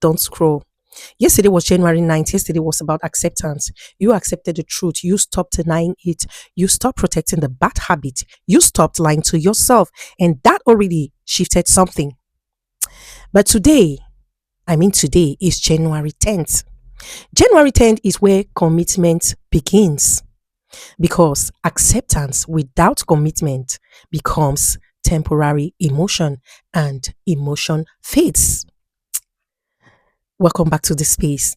don't scroll. Yesterday was January 9th. Yesterday was about acceptance. You accepted the truth. You stopped denying it. You stopped protecting the bad habit. You stopped lying to yourself. And that already shifted something. But today is January 10th. January 10th is where commitment begins, because acceptance without commitment becomes temporary emotion, and emotion fades. Welcome back to this space.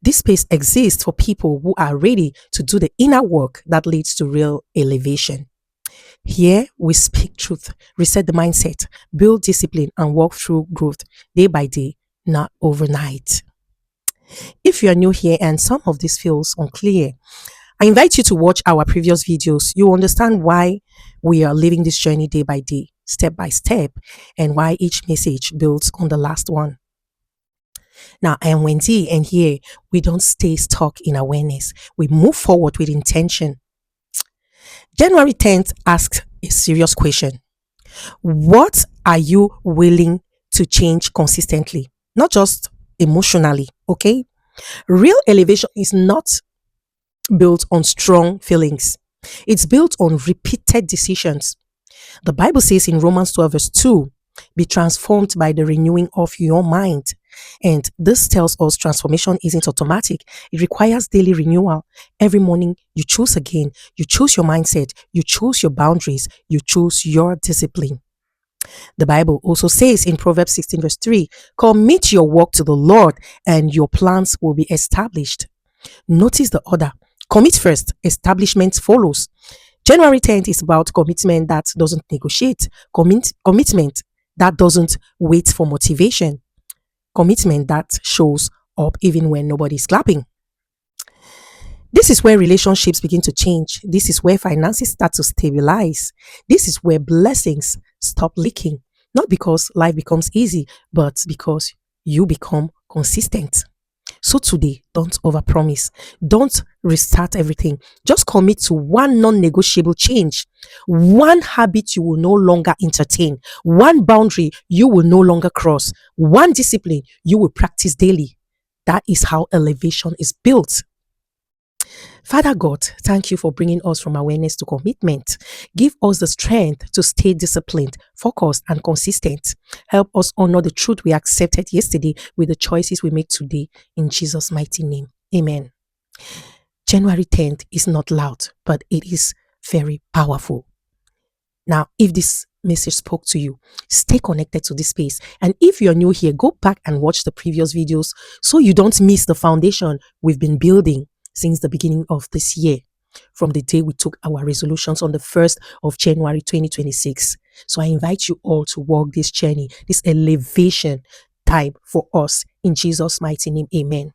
This space exists for people who are ready to do the inner work that leads to real elevation. Here we speak truth, reset the mindset, build discipline, and walk through growth day by day, not overnight. If you are new here and some of this feels unclear, I invite you to watch our previous videos. You understand why we are living this journey day by day, step by step, and why each message builds on the last one. Now, I am Wendy, and here we don't stay stuck in awareness. We move forward with intention. January 10th asks a serious question. What are you willing to change consistently? Not just emotionally, okay? Real elevation is not built on strong feelings. It's built on repeated decisions. The Bible says in Romans 12 verse 2, be transformed by the renewing of your mind. And this tells us transformation isn't automatic. It requires daily renewal. Every morning you choose again. You choose your mindset. You choose your boundaries. You choose your discipline. The Bible also says in Proverbs 16 verse 3, commit your work to the Lord and your plans will be established. Notice the order. Commit first, establishment follows. January 10th is about commitment that doesn't negotiate, commitment that doesn't wait for motivation, commitment that shows up even when nobody's clapping. This is where relationships begin to change. This is where finances start to stabilize. This is where blessings stop leaking. Not because life becomes easy, but because you become consistent. So today, don't overpromise. Don't restart everything. Just commit to one non-negotiable change. One habit you will no longer entertain. One boundary you will no longer cross. One discipline you will practice daily. That is how elevation is built. Father God, thank you for bringing us from awareness to commitment. Give us the strength to stay disciplined, focused, and consistent. Help us honor the truth we accepted yesterday with the choices we make today. In Jesus' mighty name, amen. January 10th is not loud, but it is very powerful. Now, if this message spoke to you, stay connected to this space. And if you're new here, go back and watch the previous videos so you don't miss the foundation we've been building since the beginning of this year, from the day we took our resolutions on the 1st of January 2026. So I invite you all to walk this journey, this elevation time for us. In Jesus' mighty name, amen.